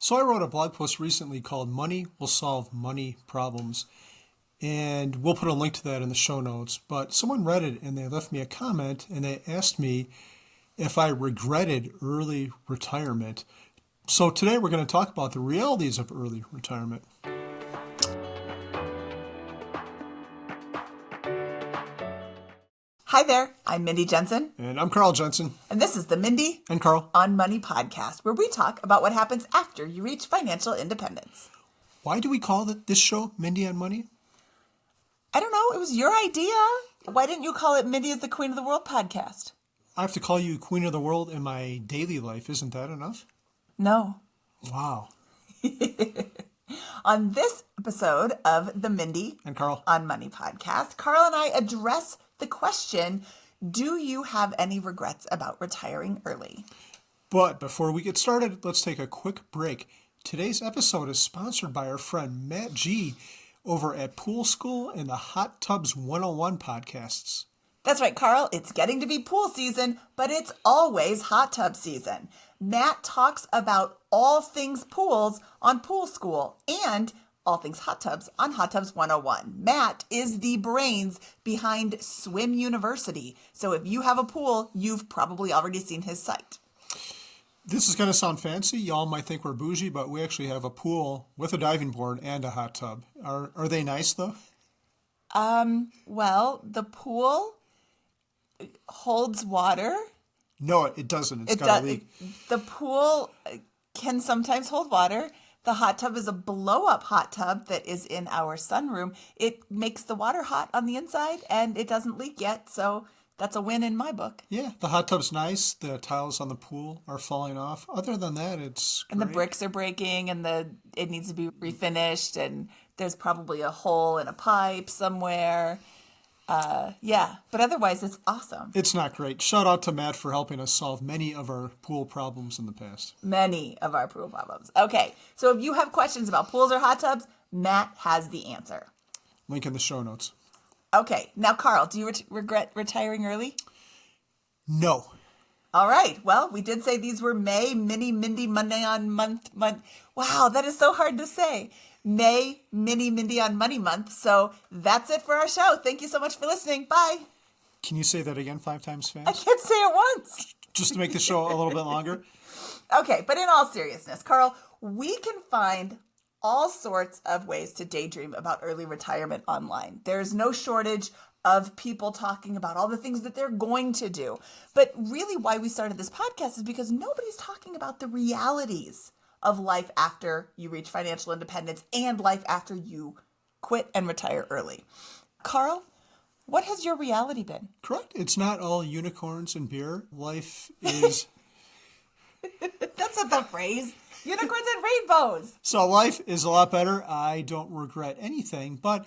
So I wrote a blog post recently called Money Will Solve Money Problems. And we'll put a link to that in the show notes. But someone read it and they left me a comment and they asked me if I regretted early retirement. So today we're going to talk about the realities of early retirement. Hi there, I'm Mindy Jensen. And I'm Carl Jensen. And this is the Mindy And Carl On Money podcast, where we talk about what happens after you reach financial independence. Why do we call this show Mindy on Money? I don't know, it was your idea. Why didn't you call it Mindy is the Queen of the World podcast? I have to call you Queen of the World in my daily life. Isn't that enough? No. Wow. On this episode of the Mindy And Carl On Money podcast, Carl and I address the question, do you have any regrets about retiring early? But before we get started, let's take a quick break. Today's episode is sponsored by our friend Matt G over at Pool School and the Hot Tubs 101 podcasts. That's right, Carl. It's getting to be pool season, but it's always hot tub season. Matt talks about all things pools on Pool School and all things hot tubs on Hot Tubs 101. Matt is the brains behind Swim University. So if you have a pool, you've probably already seen his site. This is going to sound fancy. Y'all might think we're bougie, but we actually have a pool with a diving board and a hot tub. Are they nice, though? Well, the pool holds water. No, it doesn't. It's got a leak. The pool can sometimes hold water. The hot tub is a blow-up hot tub that is in our sunroom. It makes the water hot on the inside, and it doesn't leak yet, so that's a win in my book. Yeah, the hot tub's nice. The tiles on the pool are falling off. Other than that, it's great. And the bricks are breaking, and it needs to be refinished, and there's probably a hole in a pipe somewhere. But otherwise, it's awesome. It's not great. Shout out to Matt for helping us solve many of our pool problems in the past. Many of our pool problems. Okay, so if you have questions about pools or hot tubs, Matt has the answer. Link in the show notes. Okay, now Carl, do you regret retiring early? No. All right, well, we did say these were May, Mindy Monday on month. Wow, that is so hard to say. May, Mindy on Money month. So that's it for our show. Thank you so much for listening. Bye. Can you say that again 5 times I fast? can't say it once. Just to make the show a little bit longer? Okay, but in all seriousness, Carl, we can find all sorts of ways to daydream about early retirement online. There's no shortage of people talking about all the things that they're going to do. But really why we started this podcast is because nobody's talking about the realities of life after you reach financial independence and life after you quit and retire early. Carl, what has your reality been? Correct. It's not all unicorns and beer. Life is... That's not the phrase. Unicorns and rainbows. So life is a lot better. I don't regret anything, but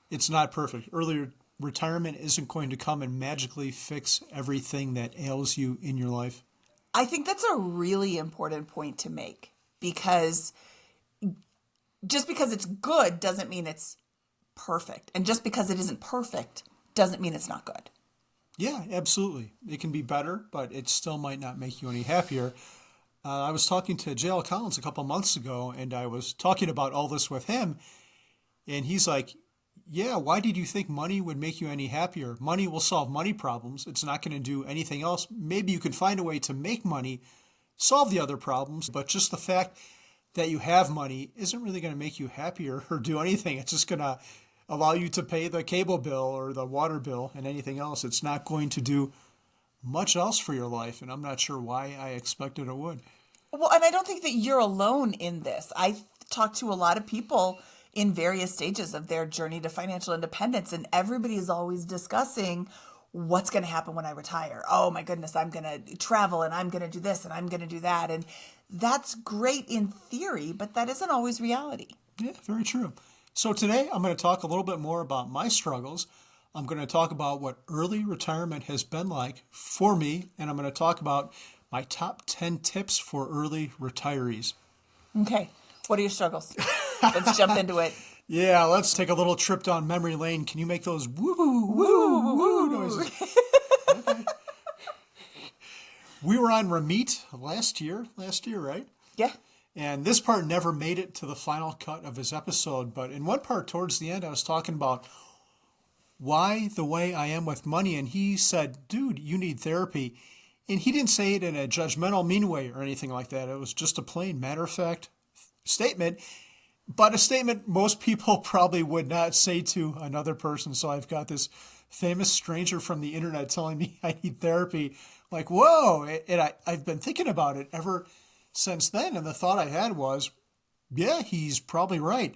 it's not perfect. Early retirement isn't going to come and magically fix everything that ails you in your life. I think that's a really important point to make, because just because it's good doesn't mean it's perfect. And just because it isn't perfect doesn't mean it's not good. Yeah, absolutely. It can be better, but it still might not make you any happier. I was talking to J.L. Collins a couple months ago, and I was talking about all this with him, and he's like, yeah, why did you think money would make you any happier? Money will solve money problems. It's not going to do anything else. Maybe you can find a way to make money solve the other problems, but just the fact that you have money isn't really going to make you happier or do anything. It's just going to allow you to pay the cable bill or the water bill and anything else. It's not going to do much else for your life, and I'm not sure why I expected it would. Well, and I don't think that you're alone in this. I talk to a lot of people in various stages of their journey to financial independence, and everybody is always discussing what's going to happen when I retire. Oh my goodness, I'm going to travel and I'm going to do this and I'm going to do that. And that's great in theory, but that isn't always reality. Yeah, very true. So today I'm going to talk a little bit more about my struggles. I'm going to talk about what early retirement has been like for me, and I'm going to talk about my top 10 tips for early retirees. Okay. What are your struggles? Let's jump into it. Yeah, let's take a little trip down memory lane. Can you make those woo, woo, woo noises? Okay. We were on Ramit last year, right? Yeah. And this part never made it to the final cut of his episode, but in one part towards the end, I was talking about why the way I am with money. And he said, dude, you need therapy. And he didn't say it in a judgmental, mean way or anything like that. It was just a plain matter of fact statement, but a statement most people probably would not say to another person. So I've got this famous stranger from the internet telling me I need therapy. Like, whoa. And I've been thinking about it ever since then. And the thought I had was, yeah, he's probably right.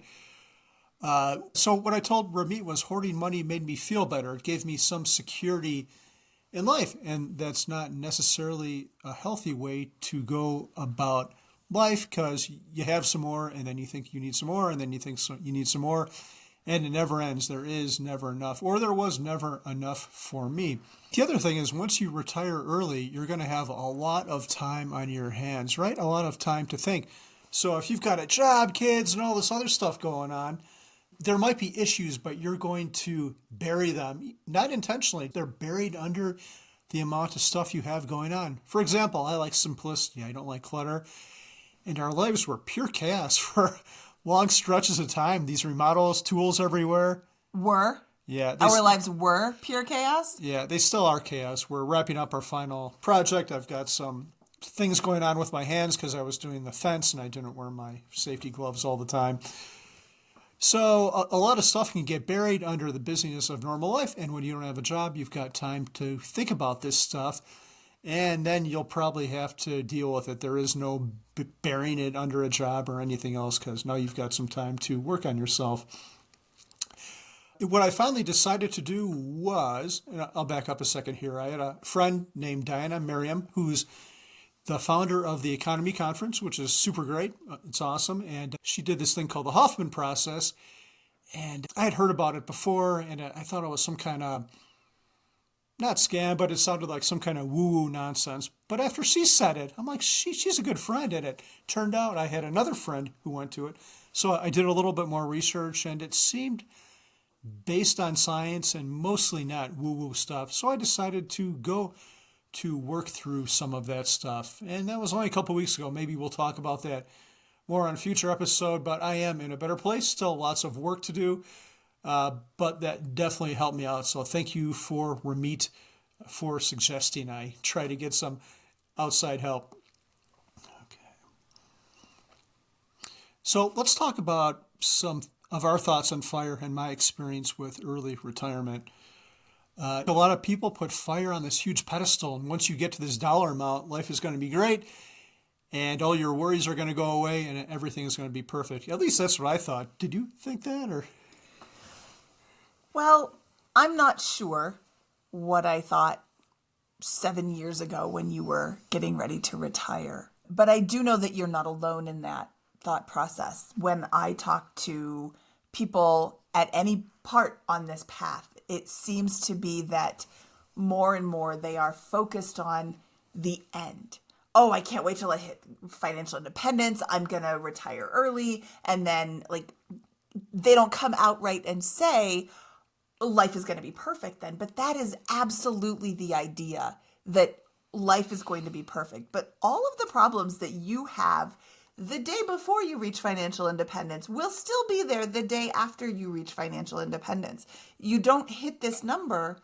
So what I told Ramit was hoarding money made me feel better. It gave me some security in life. And that's not necessarily a healthy way to go about life, because you have some more and then you think you need some more and then you think you need some more, and it never ends. There is never enough, or there was never enough for me. The other thing is, once you retire early, you're going to have a lot of time on your hands, right? A lot of time to think. So if you've got a job, kids, and all this other stuff going on, there might be issues, but you're going to bury them, not intentionally. They're buried under the amount of stuff you have going on. For example, I like simplicity. I don't like clutter. And our lives were pure chaos for long stretches of time. These remodels, tools everywhere. Yeah. Our lives were pure chaos? Yeah, they still are chaos. We're wrapping up our final project. I've got some things going on with my hands because I was doing the fence and I didn't wear my safety gloves all the time. So a lot of stuff can get buried under the busyness of normal life. And when you don't have a job, you've got time to think about this stuff. And then you'll probably have to deal with it. There is no burying it under a job or anything else, because now you've got some time to work on yourself. What I finally decided to do was, and I'll back up a second here. I had a friend named Diana Merriam, who's the founder of the Economy Conference, which is super great. It's awesome. And she did this thing called the Hoffman process. And I had heard about it before, and I thought it was some kind of, not scam, but it sounded like some kind of woo-woo nonsense. But after she said it, I'm like, she's a good friend. And it turned out I had another friend who went to it. So I did a little bit more research, and it seemed based on science and mostly not woo-woo stuff. So I decided to go to work through some of that stuff. And that was only a couple weeks ago. Maybe we'll talk about that more on a future episode, but I am in a better place. Still lots of work to do. But that definitely helped me out. So thank you for Ramit for suggesting I try to get some outside help. Okay. So let's talk about some of our thoughts on FIRE and my experience with early retirement. A lot of people put FIRE on this huge pedestal, and once you get to this dollar amount, life is going to be great, and all your worries are going to go away, and everything is going to be perfect. At least that's what I thought. Did you think that, or? Well, I'm not sure what I thought 7 years ago when you were getting ready to retire. But I do know that you're not alone in that thought process. When I talk to people at any part on this path, it seems to be that more and more they are focused on the end. Oh, I can't wait till I hit financial independence. I'm going to retire early. And then they don't come outright and say, life is going to be perfect then. But that is absolutely the idea, that life is going to be perfect. But all of the problems that you have the day before you reach financial independence will still be there the day after you reach financial independence. You don't hit this number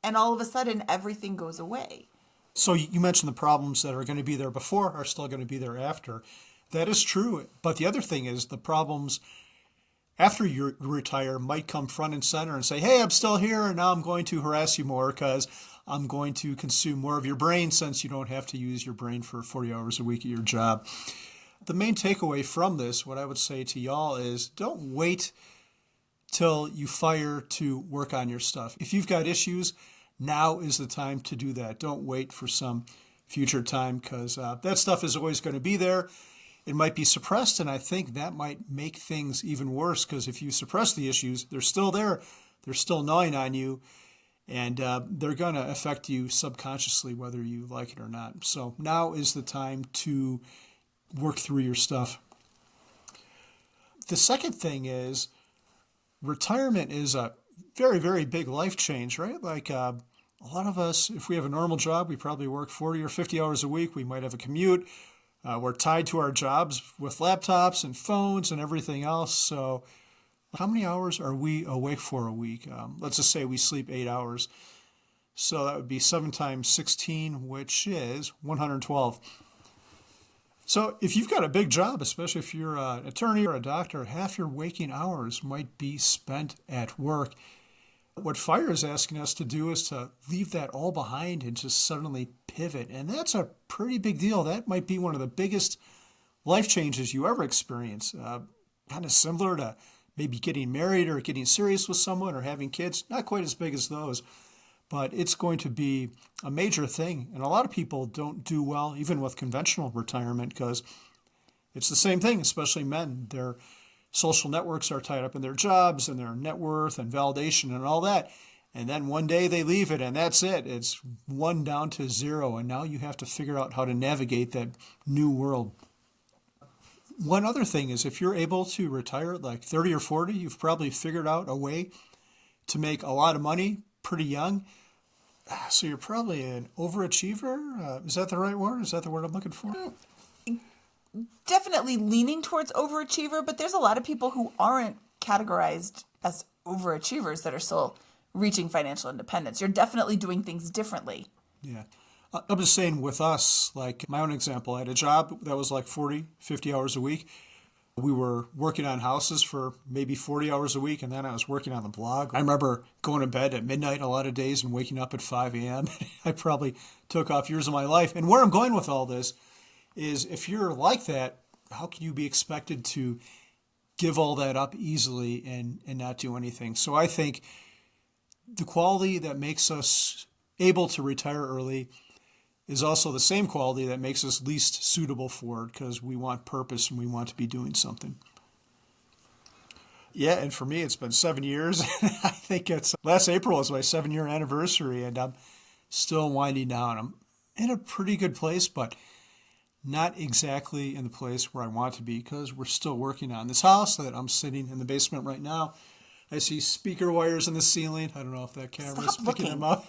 and all of a sudden everything goes away. So you mentioned the problems that are going to be there before are still going to be there after. That is true. But the other thing is the problems after you retire might come front and center and say, hey, I'm still here, and now I'm going to harass you more because I'm going to consume more of your brain, since you don't have to use your brain for 40 hours a week at your job. The main takeaway from this, what I would say to y'all, is don't wait till you FIRE to work on your stuff. If you've got issues, now is the time to do that. Don't wait for some future time, because that stuff is always going to be there. It might be suppressed, and I think that might make things even worse, because if you suppress the issues, they're still there. They're still gnawing on you, and they're going to affect you subconsciously, whether you like it or not. So now is the time to work through your stuff. The second thing is retirement is a very, very big life change, right? Like a lot of us, if we have a normal job, we probably work 40 or 50 hours a week. We might have a commute. We're tied to our jobs with laptops and phones and everything else. So how many hours are we awake for a week? Let's just say we sleep 8 hours. So that would be 7 times 16, which is 112. So if you've got a big job, especially if you're an attorney or a doctor, half your waking hours might be spent at work. What FIRE is asking us to do is to leave that all behind and just suddenly pivot. And that's a pretty big deal. That might be one of the biggest life changes you ever experience. Kind of similar to maybe getting married or getting serious with someone or having kids. Not quite as big as those, but it's going to be a major thing. And a lot of people don't do well, even with conventional retirement, because it's the same thing, especially men. Their social networks are tied up in their jobs and their net worth and validation and all that. And then one day they leave it and that's it. It's 1 down to 0. And now you have to figure out how to navigate that new world. One other thing is if you're able to retire at like 30 or 40, you've probably figured out a way to make a lot of money pretty young. So you're probably an overachiever. Is that the right word? Is that the word I'm looking for? Definitely leaning towards overachiever, but there's a lot of people who aren't categorized as overachievers that are still reaching financial independence. You're definitely doing things differently. Yeah. I'm just saying with us, like my own example, I had a job that was like 40, 50 hours a week. We were working on houses for maybe 40 hours a week, and then I was working on the blog. I remember going to bed at midnight a lot of days and waking up at 5 a.m. I probably took off years of my life. And where I'm going with all this is if you're like that, how can you be expected to give all that up easily and not do anything? So I think the quality that makes us able to retire early is also the same quality that makes us least suitable for it, because we want purpose and we want to be doing something. Yeah, and for me, it's been 7 years. I think last April was my 7-year anniversary, and I'm still winding down. I'm in a pretty good place, but not exactly in the place where I want to be, because we're still working on this house that I'm sitting in the basement right now. I see speaker wires in the ceiling. I don't know if that camera's picking them up.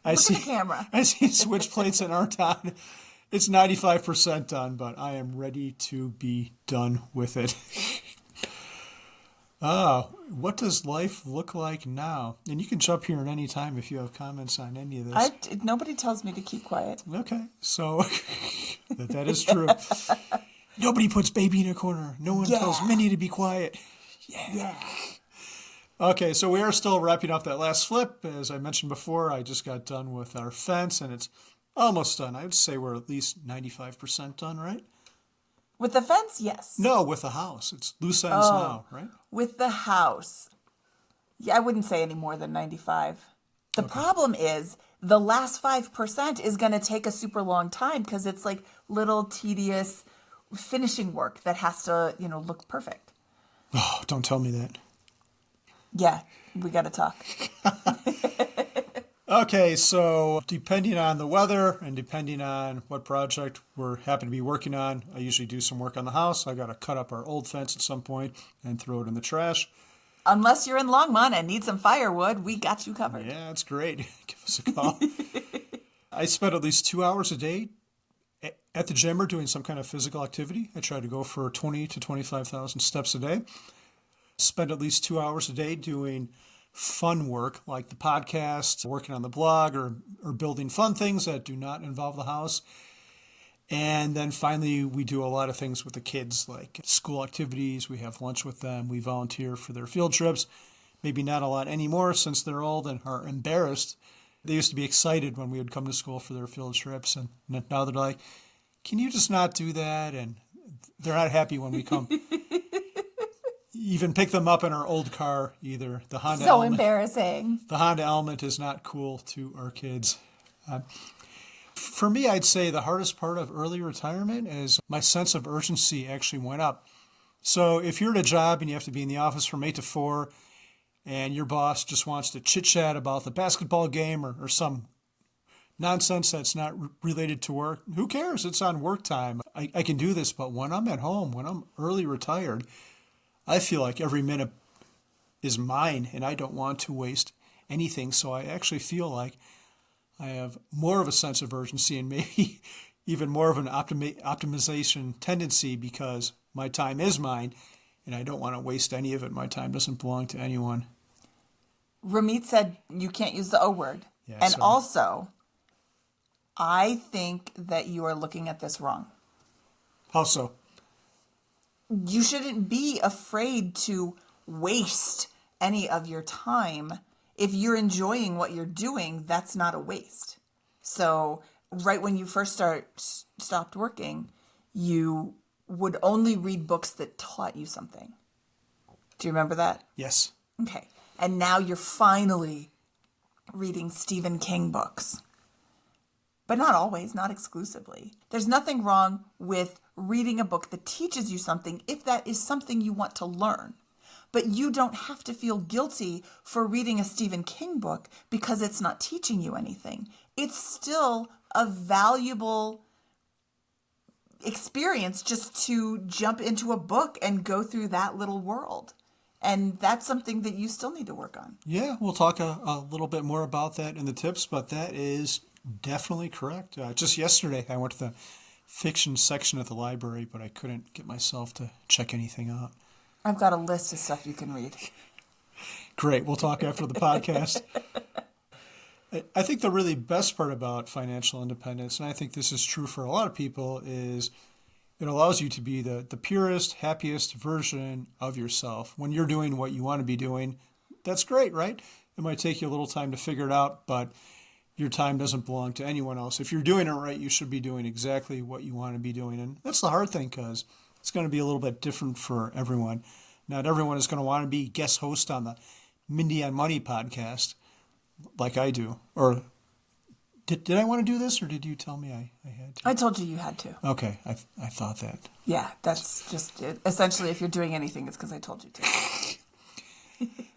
Look at the camera. I see switch plates that aren't on. It's 95% done, but I am ready to be done with it. What does life look like now? And you can jump here at any time if you have comments on any of this. Nobody tells me to keep quiet. Okay, so that is true. Nobody puts baby in a corner. No one tells Minnie to be quiet. Yeah. Okay, so we are still wrapping up that last flip. As I mentioned before, I just got done with our fence, and it's almost done. I would say we're at least 95% done, right? With the fence, yes. No, with the house. It's loose ends now, right? With the house. Yeah, I wouldn't say any more than 95. The problem is the last 5% is going to take a super long time because it's like little tedious finishing work that has to, look perfect. Oh, don't tell me that. Yeah, we got to talk. Okay, so depending on the weather and depending on what project we're happen to be working on, I usually do some work on the house. I got to cut up our old fence at some point and throw it in the trash. Unless you're in Longmont and need some firewood, we got you covered. Yeah, that's great. Give us a call. I spend at least 2 hours a day at the gym or doing some kind of physical activity. I try to go for 20 to 25,000 steps a day. Spend at least 2 hours a day doing fun work like the podcast, working on the blog, or building fun things that do not involve the house. And then finally, we do a lot of things with the kids, like school activities. We have lunch with them. We volunteer for their field trips. Maybe not a lot anymore since they're old and are embarrassed. They used to be excited when we would come to school for their field trips. And now they're like, can you just not do that? And they're not happy when we come. Even pick them up in our old car either. The Honda Element. Embarrassing. The Honda Element is not cool to our kids. For me, I'd say the hardest part of early retirement is my sense of urgency actually went up. So if you're at a job and you have to be in the office from 8 to 4 and your boss just wants to chit-chat about the basketball game or some nonsense that's not related to work, who cares? It's on work time. I can do this, but when I'm at home, when I'm early retired, I feel like every minute is mine and I don't want to waste anything. So I actually feel like I have more of a sense of urgency and maybe even more of an optimization tendency because my time is mine and I don't want to waste any of it. My time doesn't belong to anyone. Ramit said you can't use the O word. Yeah, and sorry. also, I think that you are looking at this wrong. How so? You shouldn't be afraid to waste any of your time. If you're enjoying what you're doing, that's not a waste. So right when you first stopped working, you would only read books that taught you something. Do you remember that? Yes. Okay. And now you're finally reading Stephen King books. But not always, not exclusively. There's nothing wrong with reading a book that teaches you something if that is something you want to learn. But you don't have to feel guilty for reading a Stephen King book because it's not teaching you anything. It's still a valuable experience just to jump into a book and go through that little world. And that's something that you still need to work on. Yeah, we'll talk a little bit more about that in the tips, but that is definitely correct. Just yesterday, I went to the fiction section at the library, but I couldn't get myself to check anything out. I've got a list of stuff you can read. Great. We'll talk after the podcast. I think the really best part about financial independence, and I think this is true for a lot of people, is it allows you to be the purest, happiest version of yourself. When you're doing what you want to be doing, that's great, right? It might take you a little time to figure it out, but your time doesn't belong to anyone else. If you're doing it right, you should be doing exactly what you want to be doing. And that's the hard thing because it's going to be a little bit different for everyone. Not everyone is going to want to be guest host on the Mindy on Money podcast like I do. Or did I want to do this, or did you tell me I had to? I told you had to. Okay, I thought that. Yeah, that's just it. Essentially, if you're doing anything, it's because I told you to.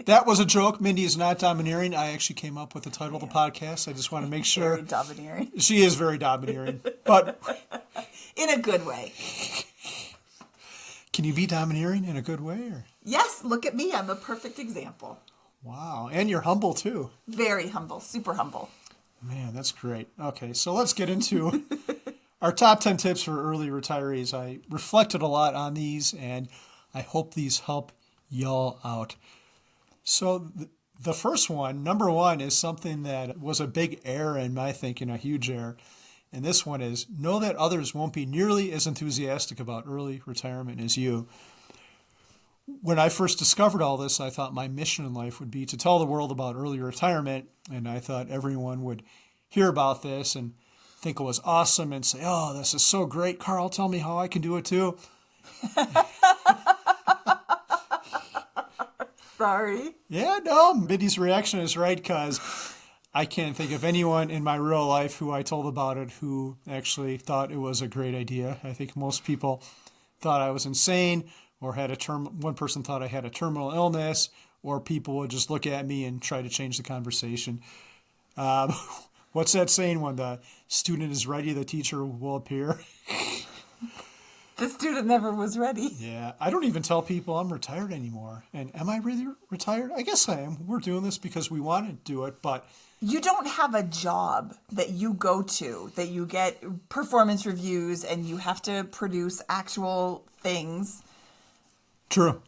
That was a joke. Mindy is not domineering. I actually came up with the title of the podcast. I just want to make sure. Very domineering. She is very domineering. But In a good way. can you be domineering in a good way? Or? Yes, look at me. I'm a perfect example. Wow. And you're humble, too. Very humble. Super humble. Man, that's great. Okay, so let's get into our top 10 tips for early retirees. I reflected a lot on these, and I hope these help y'all out. So the first one, number one, is something that was a big error in my thinking, a huge error. And this one is know that others won't be nearly as enthusiastic about early retirement as you. When I first discovered all this, I thought my mission in life would be to tell the world about early retirement. And I thought everyone would hear about this and think it was awesome and say, oh, this is so great. Carl, tell me how I can do it too. Sorry. Yeah, no, Mindy's reaction is right because I can't think of anyone in my real life who I told about it who actually thought it was a great idea. I think most people thought I was insane or had one person thought I had a terminal illness, or people would just look at me and try to change the conversation. What's that saying? When the student is ready, the teacher will appear. The student never was ready. Yeah, I don't even tell people I'm retired anymore. And am I really retired? I guess I am. We're doing this because we want to do it, but You don't have a job that you go to, that you get performance reviews and you have to produce actual things. true.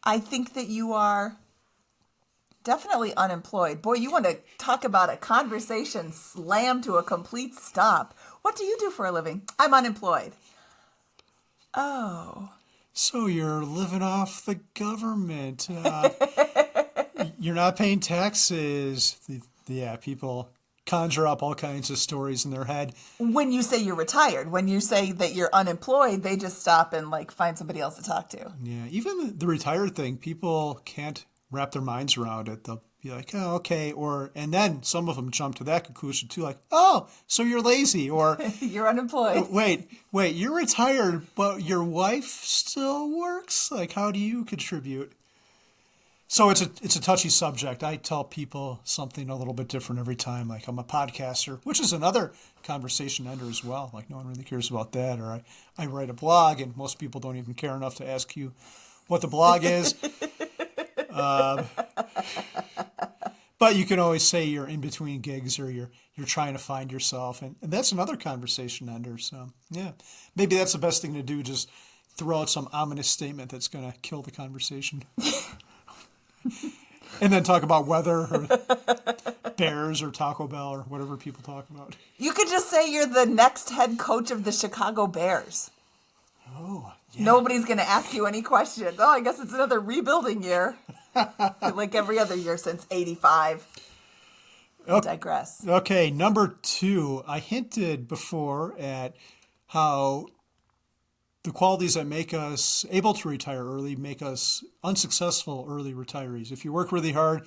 I think that you are definitely unemployed. Boy, you want to talk about a conversation slammed to a complete stop. What do you do for a living? I'm unemployed. Oh. So you're living off the government. You're not paying taxes. Yeah, people conjure up all kinds of stories in their head. When you say you're retired, when you say that you're unemployed, they just stop and find somebody else to talk to. Yeah, even the retired thing, people can't wrap their minds around it. They'll be like, oh, okay. And then some of them jump to that conclusion too, like, oh, so you're lazy. Or You're unemployed. wait, you're retired, but your wife still works? Like, how do you contribute? So it's a touchy subject. I tell people something a little bit different every time. Like, I'm a podcaster, which is another conversation ender as well. Like, no one really cares about that. Or I write a blog, and most people don't even care enough to ask you what the blog is. But you can always say you're in between gigs or you're trying to find yourself. And that's another conversation ender. So, yeah, maybe that's the best thing to do. Just throw out some ominous statement that's going to kill the conversation. And then talk about weather or Bears or Taco Bell or whatever people talk about. You could just say you're the next head coach of the Chicago Bears. Oh, yeah. Nobody's going to ask you any questions. Oh, I guess it's another rebuilding year. Like every other year since 85. I digress. Okay, number 2. I hinted before at how the qualities that make us able to retire early make us unsuccessful early retirees. If you work really hard,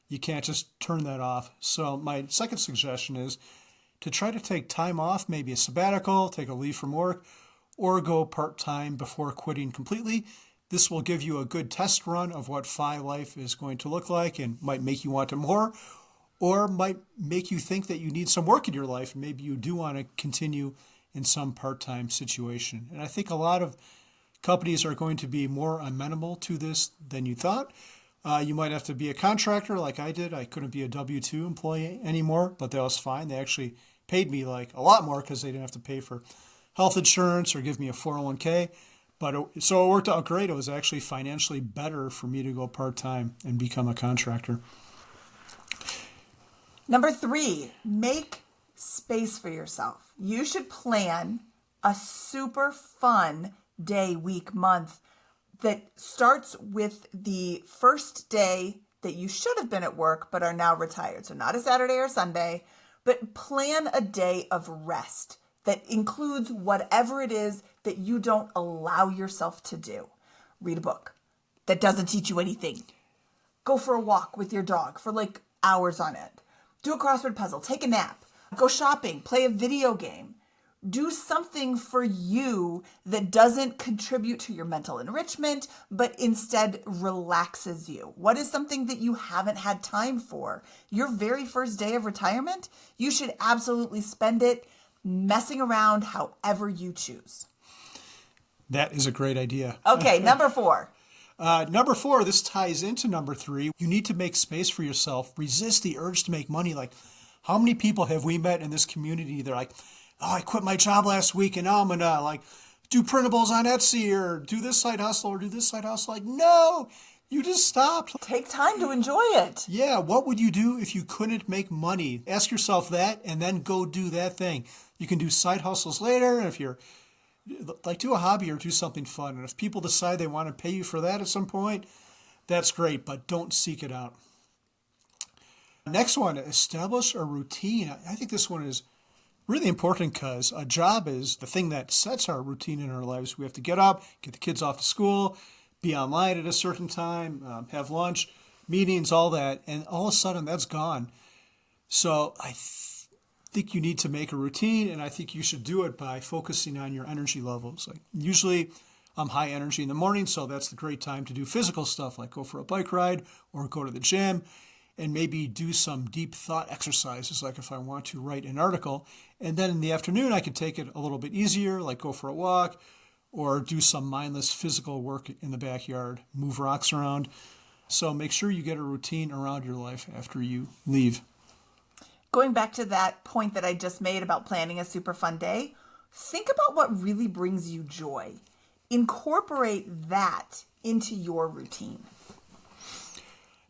you can't just turn that off. So my second suggestion is to try to take time off, maybe a sabbatical, take a leave from work, or go part-time before quitting completely. This will give you a good test run of what FI life is going to look like and might make you want it more, or might make you think that you need some work in your life. Maybe you do want to continue in some part-time situation. And I think a lot of companies are going to be more amenable to this than you thought. You might have to be a contractor like I did. I couldn't be a W-2 employee anymore, but that was fine. They actually paid me like a lot more because they didn't have to pay for health insurance or give me a 401k. So it worked out great. It was actually financially better for me to go part-time and become a contractor. Number 3, make space for yourself. You should plan a super fun day, week, month that starts with the first day that you should have been at work but are now retired. So not a Saturday or Sunday, but plan a day of rest that includes whatever it is that you don't allow yourself to do. Read a book that doesn't teach you anything. Go for a walk with your dog for like hours on end. Do a crossword puzzle, take a nap, go shopping, play a video game. Do something for you that doesn't contribute to your mental enrichment, but instead relaxes you. What is something that you haven't had time for? Your very first day of retirement, you should absolutely spend it messing around however you choose. That is a great idea. Okay, number 4. Number 4, this ties into number 3. You need to make space for yourself. Resist the urge to make money. Like, how many people have we met in this community? They're like, oh, I quit my job last week and now I'm going to like do printables on Etsy or do this side hustle or do this side hustle. Like, no, you just stopped. Take time to enjoy it. Yeah, what would you do if you couldn't make money? Ask yourself that and then go do that thing. You can do side hustles later, and if you're like, do a hobby or do something fun. And if people decide they want to pay you for that at some point, that's great, but don't seek it out. Next one, establish a routine. I think this one is really important because a job is the thing that sets our routine in our lives. We have to get up, get the kids off to school, be online at a certain time, have lunch, meetings, all that, and all of a sudden that's gone. So I think you need to make a routine, and I think you should do it by focusing on your energy levels. Like, usually I'm high energy in the morning, so that's the great time to do physical stuff, like go for a bike ride or go to the gym, and maybe do some deep thought exercises, like if I want to write an article. And then in the afternoon, I can take it a little bit easier, like go for a walk or do some mindless physical work in the backyard, move rocks around. So make sure you get a routine around your life after you leave. Going back to that point that I just made about planning a super fun day, think about what really brings you joy. Incorporate that into your routine.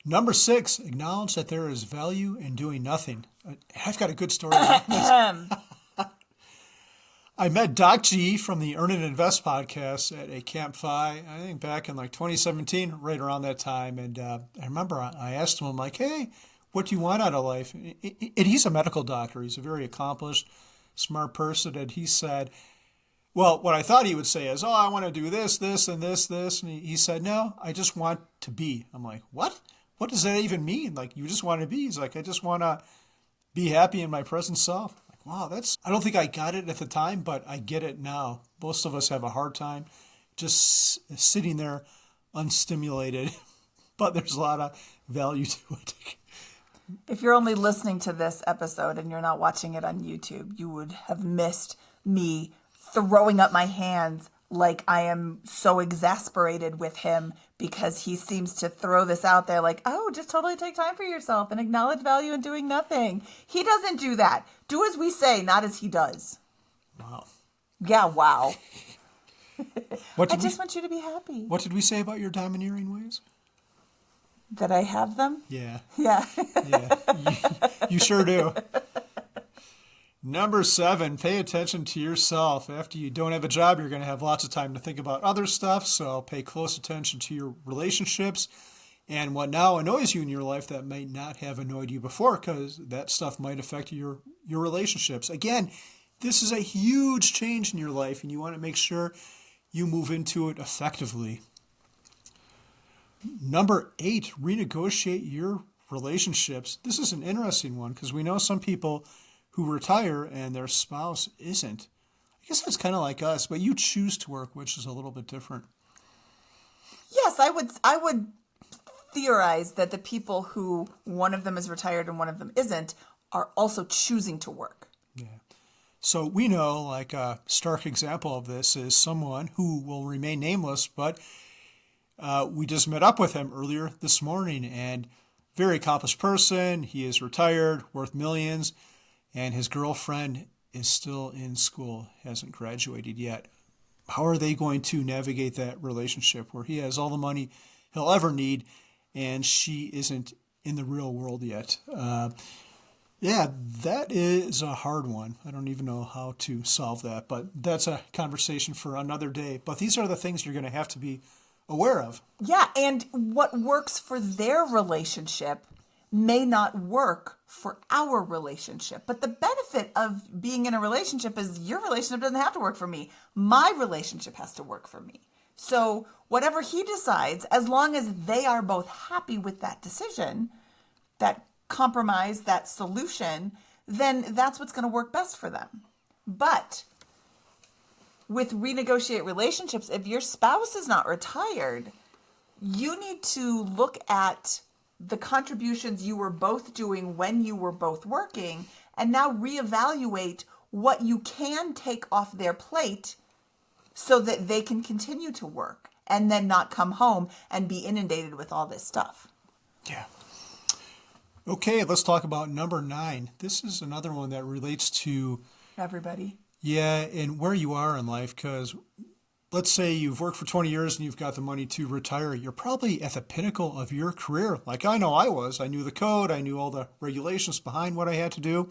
Number 6, acknowledge that there is value in doing nothing. I've got a good story about this. I met Doc G from the Earn and Invest podcast at a Camp FI, I think back in like 2017, right around that time. And I remember I asked him, I'm like, hey, what do you want out of life? And he's a medical doctor. He's a very accomplished, smart person. And he said, well, what I thought he would say is, oh, I want to do this, this, and this, this. And he said, no, I just want to be. I'm like, what? What does that even mean? Like, you just want to be? He's like, I just want to be happy in my present self. I'm like, wow, I don't think I got it at the time, but I get it now. Most of us have a hard time just sitting there unstimulated, but there's a lot of value to it. If you're only listening to this episode and you're not watching it on YouTube, you would have missed me throwing up my hands like I am so exasperated with him because he seems to throw this out there like, oh, just totally take time for yourself and acknowledge value in doing nothing. He doesn't do that. Do as we say, not as he does. Wow. Yeah, wow. What I did just want you to be happy. What did we say about your domineering ways? That I have them? Yeah. Yeah. Yeah. You sure do. Number 7, pay attention to yourself. After you don't have a job, you're going to have lots of time to think about other stuff. So pay close attention to your relationships and what now annoys you in your life that might not have annoyed you before, because that stuff might affect your relationships. Again, this is a huge change in your life, and you want to make sure you move into it effectively. Number 8, renegotiate your relationships. This is an interesting one because we know some people who retire and their spouse isn't. I guess that's kind of like us, but you choose to work, which is a little bit different. Yes, I would theorize that the people who one of them is retired and one of them isn't are also choosing to work. Yeah. So we know, like a stark example of this is someone who will remain nameless, but we just met up with him earlier this morning, and very accomplished person. He is retired, worth millions, and his girlfriend is still in school, hasn't graduated yet. How are they going to navigate that relationship where he has all the money he'll ever need and she isn't in the real world yet? Yeah, that is a hard one. I don't even know how to solve that, but that's a conversation for another day. But these are the things you're going to have to be aware of. Yeah, and what works for their relationship may not work for our relationship. But the benefit of being in a relationship is your relationship doesn't have to work for me. My relationship has to work for me. So whatever he decides, as long as they are both happy with that decision, that compromise, that solution, then that's what's going to work best for them. But with renegotiate relationships, if your spouse is not retired, you need to look at the contributions you were both doing when you were both working and now reevaluate what you can take off their plate so that they can continue to work and then not come home and be inundated with all this stuff. Yeah. Okay, let's talk about number 9. This is another one that relates to Everybody. Yeah, and where you are in life, because let's say you've worked for 20 years and you've got the money to retire. You're probably at the pinnacle of your career. Like I know I was. I knew the code. I knew all the regulations behind what I had to do.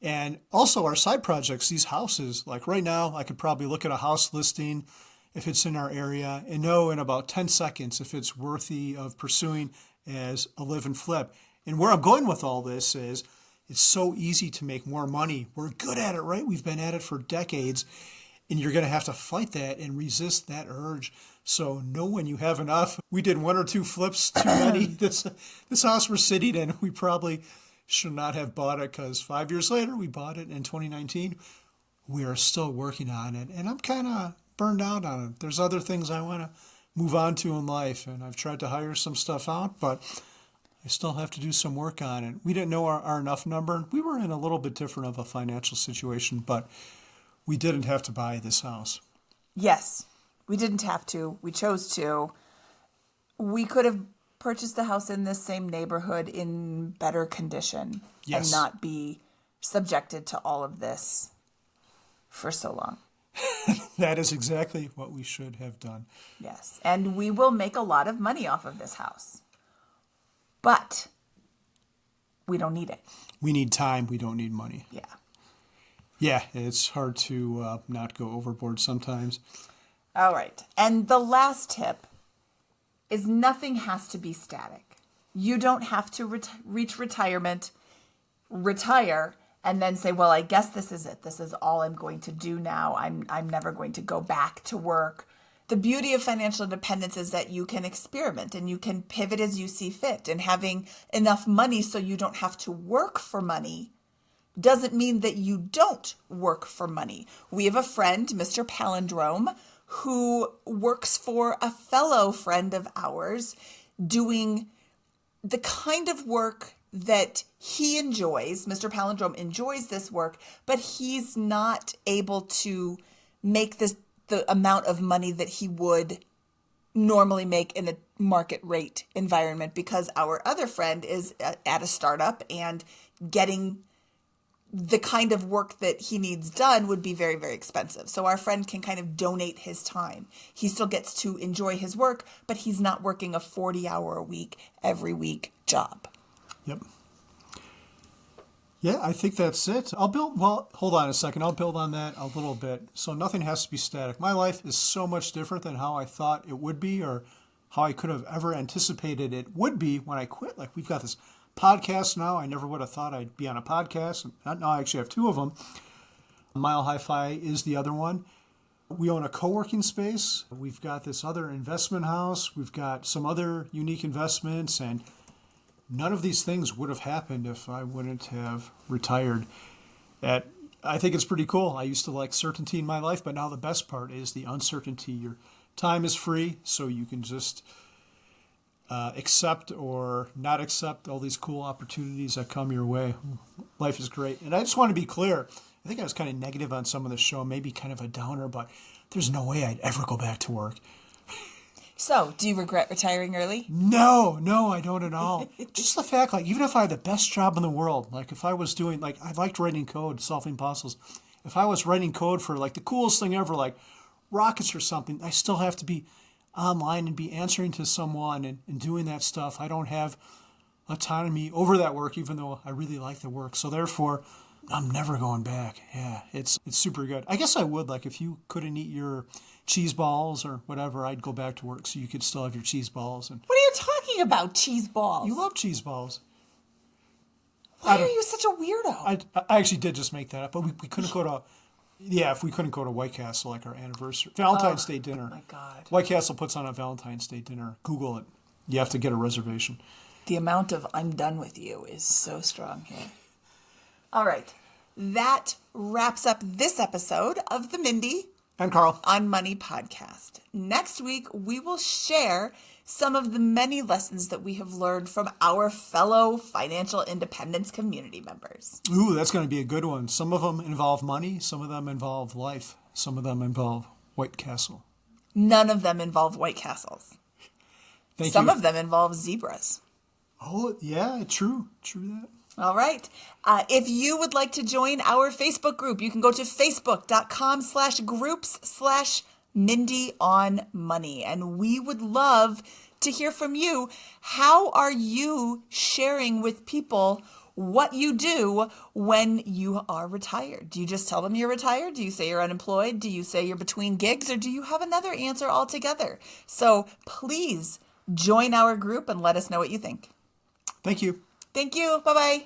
And also our side projects, these houses, like right now, I could probably look at a house listing if it's in our area and know in about 10 seconds if it's worthy of pursuing as a live and flip. And where I'm going with all this is it's so easy to make more money. We're good at it, right? We've been at it for decades, and you're going to have to fight that and resist that urge. So know when you have enough. We did 1 or 2 flips too many. This house we're sitting in, we probably should not have bought it because 5 years later, we bought it in 2019. We are still working on it, and I'm kind of burned out on it. There's other things I want to move on to in life, and I've tried to hire some stuff out, but I still have to do some work on it. We didn't know our enough number. We were in a little bit different of a financial situation, but we didn't have to buy this house. Yes, we didn't have to. We chose to. We could have purchased a house in this same neighborhood in better condition Yes. and not be subjected to all of this for so long. That is exactly what we should have done. Yes, and we will make a lot of money off of this house. But we don't need it. We need time. We don't need money. Yeah. Yeah, it's hard to not go overboard sometimes. All right. And the last tip is nothing has to be static. You don't have to reach retirement, retire, and then say, well, I guess this is it. This is all I'm going to do now. I'm never going to go back to work. The beauty of financial independence is that you can experiment and you can pivot as you see fit. And having enough money so you don't have to work for money doesn't mean that you don't work for money. We have a friend, Mr. Palindrome, who works for a fellow friend of ours doing the kind of work that he enjoys. Mr. Palindrome enjoys this work, but he's not able to make this the amount of money that he would normally make in a market rate environment, because our other friend is at a startup, and getting the kind of work that he needs done would be very, very expensive. So our friend can kind of donate his time. He still gets to enjoy his work, but he's not working a 40-hour a week, every week job. Yep. Yeah, I think that's it. Hold on a second. I'll build on that a little bit. So nothing has to be static. My life is so much different than how I thought it would be, or how I could have ever anticipated it would be when I quit. Like, we've got this podcast now. I never would have thought I'd be on a podcast. Now I actually have two of them. Mile Hi-Fi is the other one. We own a co-working space. We've got this other investment house. We've got some other unique investments, and none of these things would have happened if I wouldn't have retired. I think it's pretty cool. I used to like certainty in my life, but now the best part is the uncertainty. Your time is free, so you can just accept or not accept all these cool opportunities that come your way. Life is great. And I just want to be clear. I think I was kind of negative on some of the show, maybe kind of a downer, but there's no way I'd ever go back to work. So, do you regret retiring early? No, I don't at all. Just the fact, like, even if I had the best job in the world, like if I was doing, like, I liked writing code, solving puzzles. If I was writing code for, like, the coolest thing ever, like rockets or something, I still have to be online and be answering to someone and doing that stuff. I don't have autonomy over that work, even though I really like the work. So therefore, I'm never going back. Yeah, it's super good. I guess I would, like, if you couldn't eat your cheese balls or whatever, I'd go back to work so you could still have your cheese balls. And What are you talking about, cheese balls? you love cheese balls. Why are you such a weirdo? I actually did just make that up, but we couldn't go to... Yeah, if we couldn't go to White Castle, like our anniversary, Valentine's Day dinner. Oh my God. White Castle puts on a Valentine's Day dinner. Google it. You have to get a reservation. The amount of "I'm done with you" is so strong here. All right. That wraps up this episode of the Mindy And Carl. on Money podcast. Next week, we will share some of the many lessons that we have learned from our fellow financial independence community members. Ooh, that's going to be a good one. Some of them involve money. Some of them involve life. Some of them involve White Castle. None of them involve White Castles. Thank Some you. of them involve zebras. Oh, yeah, true that. All right. If you would like to join our Facebook group, you can go to facebook.com/groups/Mindy on Money. And we would love to hear from you. How are you sharing with people what you do when you are retired? Do you just tell them you're retired? Do you say you're unemployed? Do you say you're between gigs? Or do you have another answer altogether? So please join our group and let us know what you think. Thank you. Thank you. Bye-bye.